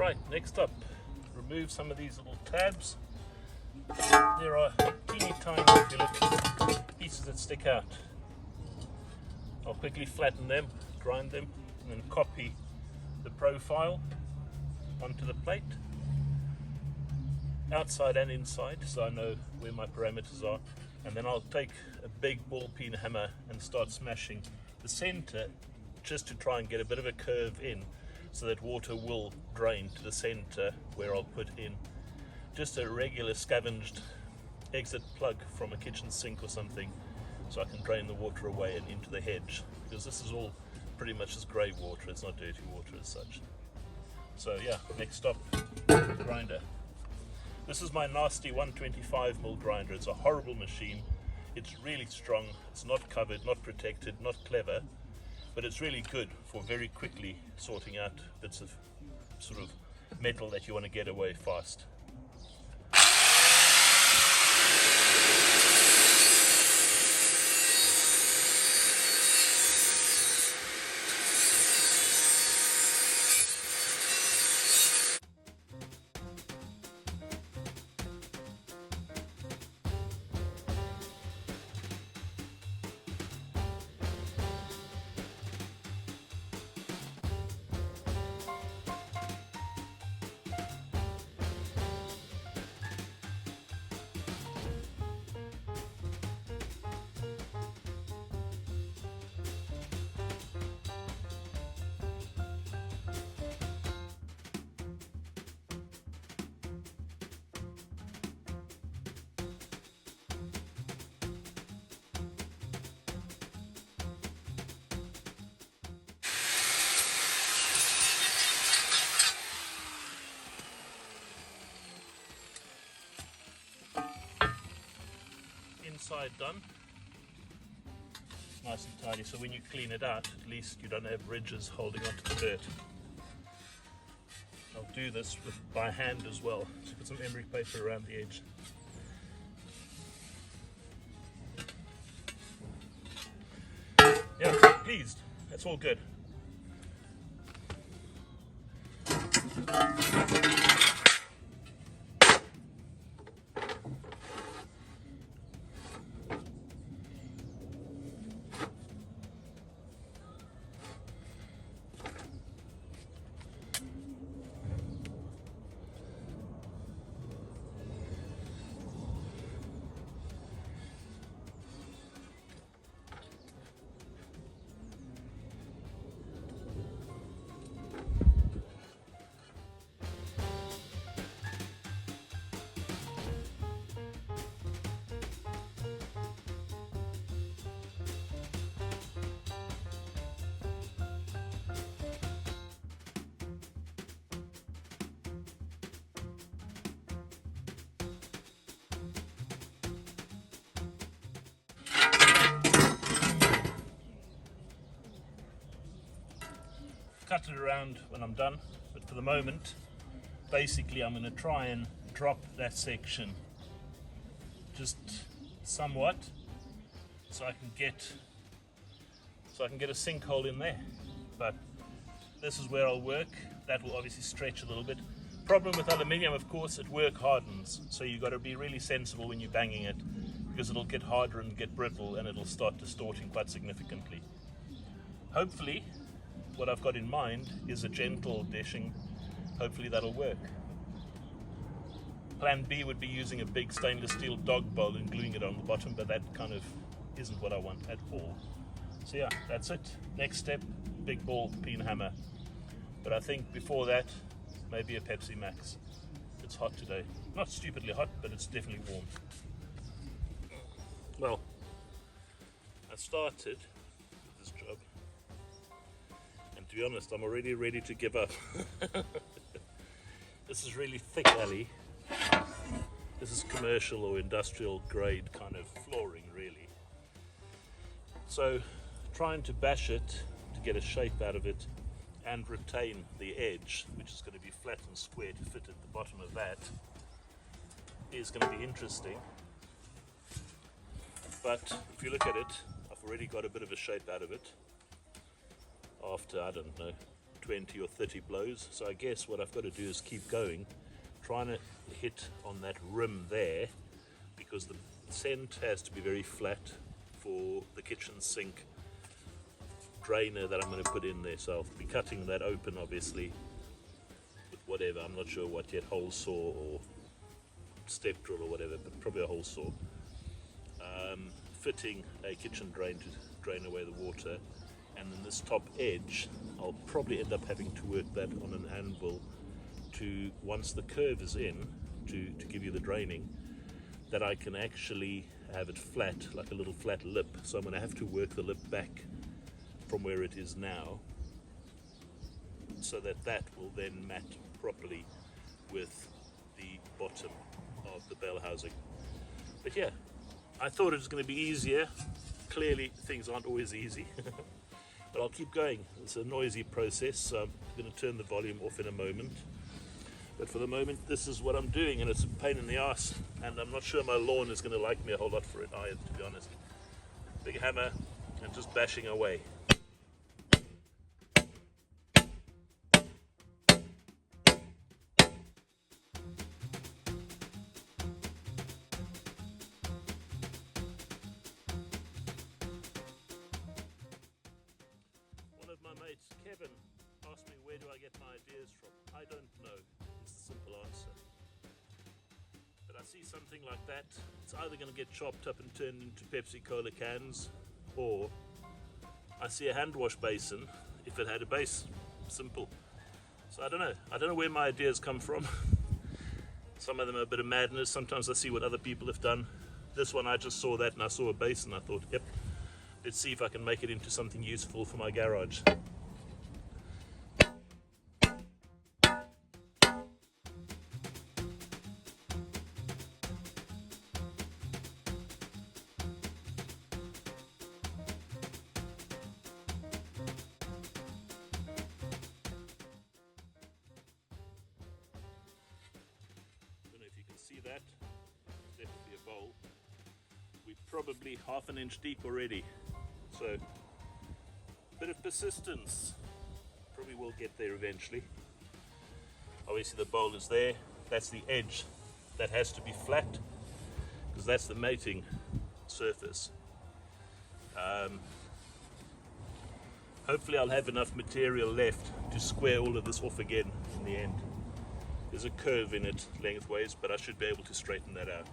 Right, next up, remove some of these little tabs. There are teeny tiny, if you look, pieces that stick out. I'll quickly flatten them, grind them, and then copy the profile onto the plate, outside and inside, so I know where my parameters are. And then I'll take a big ball peen hammer and start smashing the center just to try and get a bit of a curve in so that water will drain to the center where I'll put in just a regular scavenged exit plug from a kitchen sink or something, so I can drain the water away and into the hedge, because this is all pretty much just grey water, it's not dirty water as such. So yeah, next stop, the grinder. This is my nasty 125mm grinder. It's a horrible machine. It's really strong. It's not covered, not protected, not clever, but it's really good for very quickly sorting out bits of sort of metal that you want to get away fast. Inside done, nice and tidy, so when you clean it out at least you don't have ridges holding onto the dirt. I'll do this by hand as well, so put some emery paper around the edge. Yeah, pleased, that's all good. Cut it around when I'm done, but for the moment, basically I'm going to try and drop that section just somewhat, so I can get a sinkhole in there. But this is where I'll work. That will obviously stretch a little bit. Problem with aluminium, of course, it work hardens, so you've got to be really sensible when you're banging it, because it'll get harder and get brittle and it'll start distorting quite significantly. Hopefully what I've got in mind is a gentle dishing. Hopefully that'll work. Plan B would be using a big stainless steel dog bowl and gluing it on the bottom, but that kind of isn't what I want at all. So yeah, that's it. Next step, big ball peen hammer. But I think before that, maybe a Pepsi Max. It's hot today. Not stupidly hot, but it's definitely warm. Well, I started with this job, and to be honest, I'm already ready to give up. This is really thick alley. This is commercial or industrial grade kind of flooring, really. So trying to bash it to get a shape out of it and retain the edge, which is going to be flat and square to fit at the bottom of that, is going to be interesting. But if you look at it, I've already got a bit of a shape out of it after, I don't know, 20 or 30 blows. So I guess what I've got to do is keep going, trying to hit on that rim there, because the scent has to be very flat for the kitchen sink drainer that I'm going to put in there. So I'll be cutting that open, obviously, with whatever, I'm not sure what yet, hole saw or step drill or whatever, but probably a hole saw. Fitting a kitchen drain to drain away the water, and then this top edge I'll probably end up having to work that on an anvil to, once the curve is in, to give you the draining, that I can actually have it flat, like a little flat lip. So I'm going to have to work the lip back from where it is now, so that that will then mat properly with the bottom of the bell housing. But yeah, I thought it was going to be easier. Clearly things aren't always easy. But I'll keep going. It's a noisy process, so I'm going to turn the volume off in a moment. But for the moment, this is what I'm doing, and it's a pain in the ass, and I'm not sure my lawn is going to like me a whole lot for it either, to be honest. Big hammer and just bashing away. My mate Kevin asked me, where do I get my ideas from? I don't know, it's the simple answer. But I see something like that, it's either going to get chopped up and turned into Pepsi Cola cans, or I see a hand wash basin if it had a base. Simple. So I don't know where my ideas come from. Some of them are a bit of madness. Sometimes I see what other people have done. This one, I just saw that and I saw a basin, I thought, yep, let's see if I can make it into something useful for my garage. See that? Definitely a bowl. We're probably half an inch deep already, so a bit of persistence, probably will get there eventually. Obviously the bowl is there, that's the edge, that has to be flat because that's the mating surface. Hopefully I'll have enough material left to square all of this off again in the end. There's a curve in it lengthways, but I should be able to straighten that out.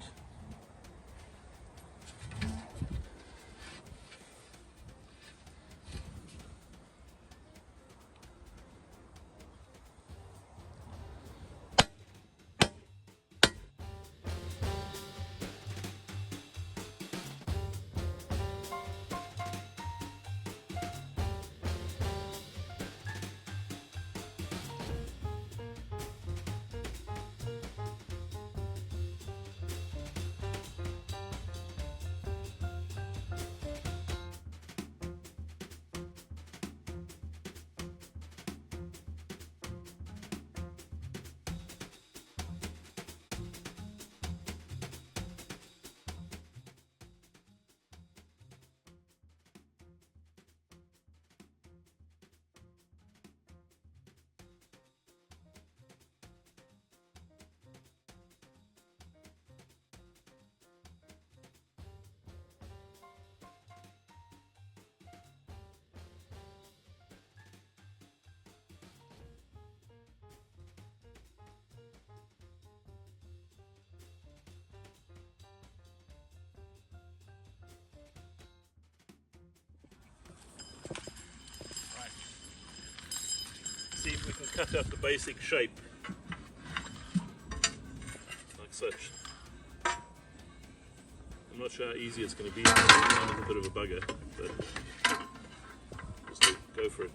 See if we can cut out the basic shape, like such. I'm not sure how easy it's going to be, I'm a little bit of a bugger, but just go for it.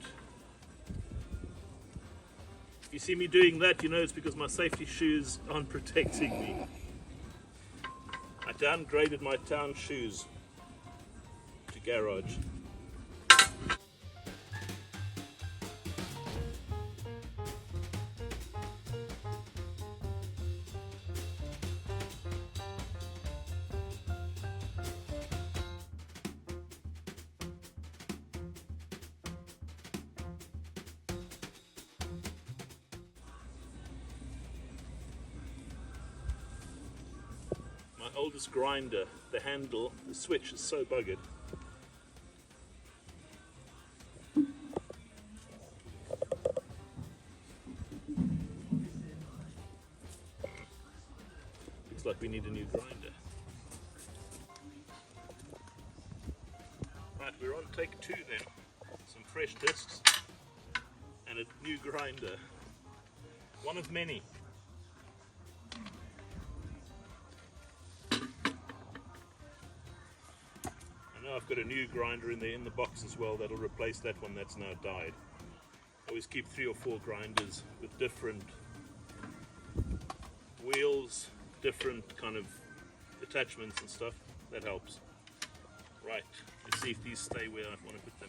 If you see me doing that, you know it's because my safety shoes aren't protecting me. I downgraded my town shoes to garage. My oldest grinder, the handle, the switch is so buggered. Looks like we need a new grinder. Right, we're on take 2 then. Some fresh discs and a new grinder. One of many. I know I've got a new grinder in the box as well that'll replace that one that's now died. I always keep 3 or 4 grinders with different wheels, different kind of attachments and stuff. That helps. Right, let's see if these stay where I want to put them.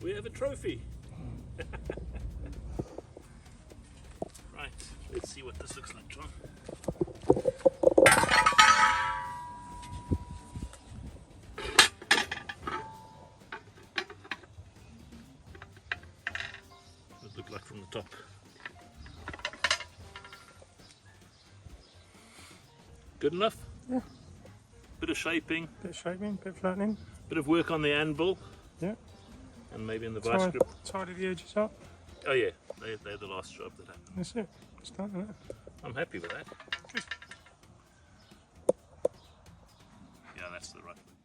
We have a trophy. Right, let's see what this looks like, John. What does it look like from the top? Good enough? Yeah. Bit of shaping. Bit shaping, bit flattening. Bit of work on the anvil. Yeah. And maybe in the vice grip. Tidy the edges up. Oh yeah, they're the last job that happened. That's it. It's done, isn't it? I'm happy with that. Good. Yeah, that's the right one.